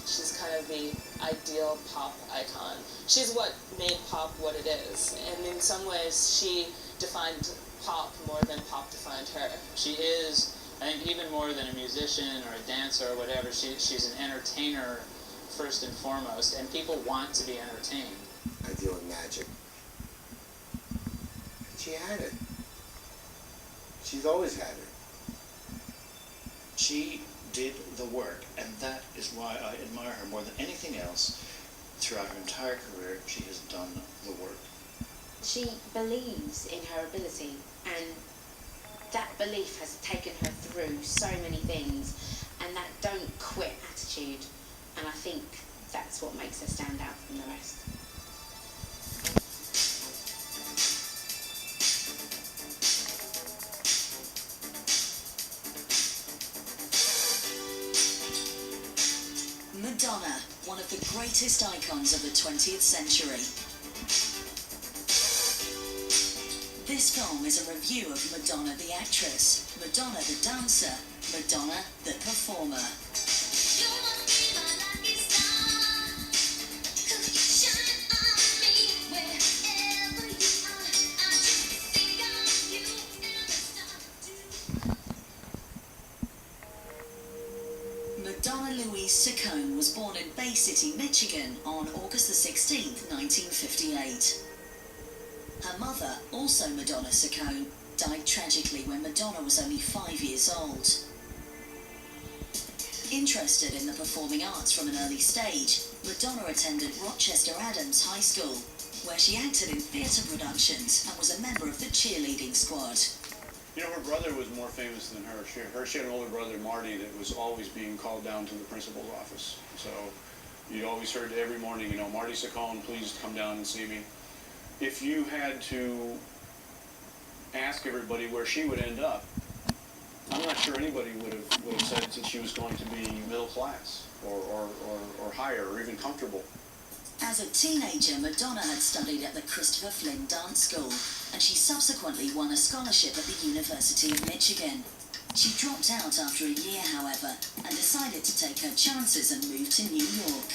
She's kind of the ideal pop icon. She's what made pop what it is, and in some ways she defined pop more than pop defined her. She is, I think, even more than a musician or a dancer or whatever, she's an entertainer first and foremost, and people want to be entertained. I deal with magic. She had it. She's always had it. She did the work, and that is why I admire her more than anything else. Throughout her entire career, she has done the work. She believes in her ability, and that belief has taken her through so many things, and that don't quit attitude, and I think that's what makes her stand out from the rest. Madonna, one of the greatest icons of the 20th century. This film is a review of Madonna the actress, Madonna the dancer, Madonna the performer. Madonna Louise Saccone was born in Bay City, Michigan on August the 16th, 1958. Her mother, also Madonna Saccone, died tragically when Madonna was only 5 years old. Interested in the performing arts from an early stage, Madonna attended Rochester Adams High School, where she acted in theatre productions and was a member of the cheerleading squad. You know, her brother was more famous than her. She had an older brother, Marty, that was always being called down to the principal's office. So you always heard every morning, you know, Marty Saccone, please come down and see me. If you had to ask everybody where she would end up, I'm not sure anybody would have said that she was going to be middle class or higher or even comfortable. As a teenager, Madonna had studied at the Christopher Flynn Dance School, and she subsequently won a scholarship at the University of Michigan. She dropped out after a year, however, and decided to take her chances and move to New York.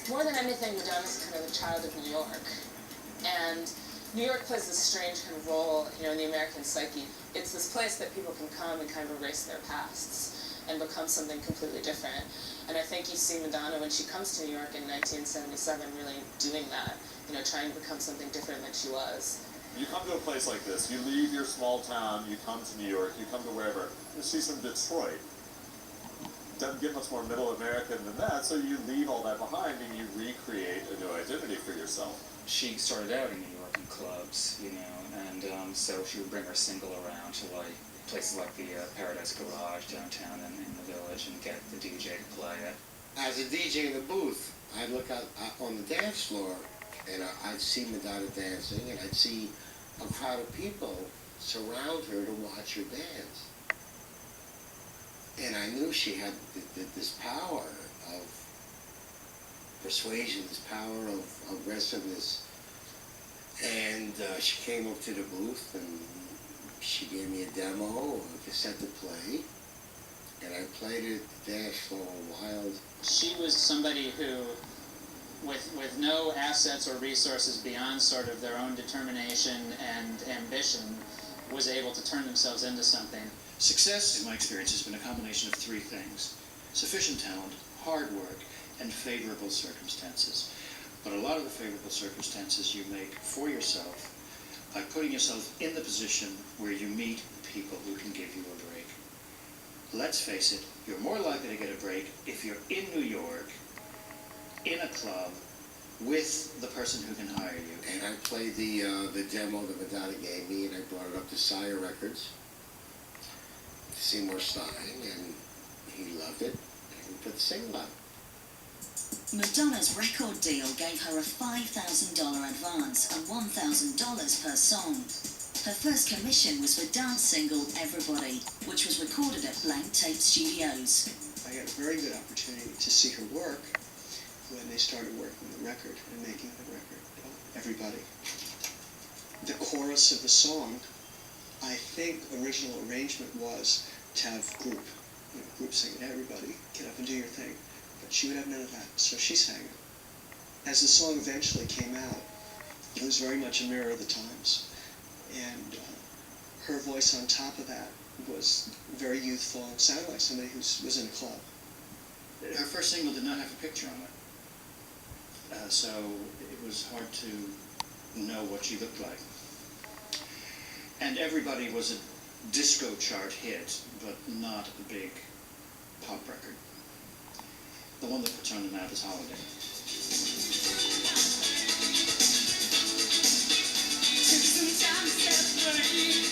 More than anything, Madonna's kind of a child of New York. And New York plays this strange kind of role, you know, in the American psyche. It's this place that people can come and kind of erase their pasts and become something completely different. And I think you see Madonna when she comes to New York in 1977 really doing that, you know, trying to become something different than she was. You come to a place like this, you leave your small town, you come to New York, you come to wherever. She's from Detroit. Doesn't get much more middle American than that, so you leave all that behind and you recreate a new identity for yourself. She started out in New York in clubs, you know, and so she would bring her single around to like places like the Paradise Garage downtown in the Village and get the DJ to play it. As a DJ in the booth, I'd look out on the dance floor and I'd see Madonna dancing and I'd see a crowd of people surround her to watch her dance. And I knew she had this power of persuasion, this power of aggressiveness. And she came up to the booth and she gave me a demo, a cassette to play. And I played it at the dance floor wild. She was somebody who, with no assets or resources beyond sort of their own determination and ambition, was able to turn themselves into something. Success, in my experience, has been a combination of three things: sufficient talent, hard work, and favorable circumstances. But a lot of the favorable circumstances you make for yourself by putting yourself in the position where you meet people who can give you a break. Let's face it, you're more likely to get a break if you're in New York, in a club, with the person who can hire you. And I played the demo that Madonna gave me, and I brought it up to Sire Records, Seymour Stein, and he loved it, and we put the single out. Madonna's record deal gave her a $5,000 advance and $1,000 per song. Her first commission was for dance single Everybody, which was recorded at Blank Tape Studios. I had a very good opportunity to see her work when they started working the record and making the record, Everybody. The chorus of the song, I think original arrangement was to have group singing, everybody, get up and do your thing. But she would have none of that, so she sang it. As the song eventually came out, it was very much a mirror of the times. And her voice on top of that was very youthful and sounded like somebody who was in a club. Her first single did not have a picture on it. So it was hard to know what she looked like. And Everybody was a disco chart hit, but not a big pop record. The one that turned them out is Holiday. Took some time to set free.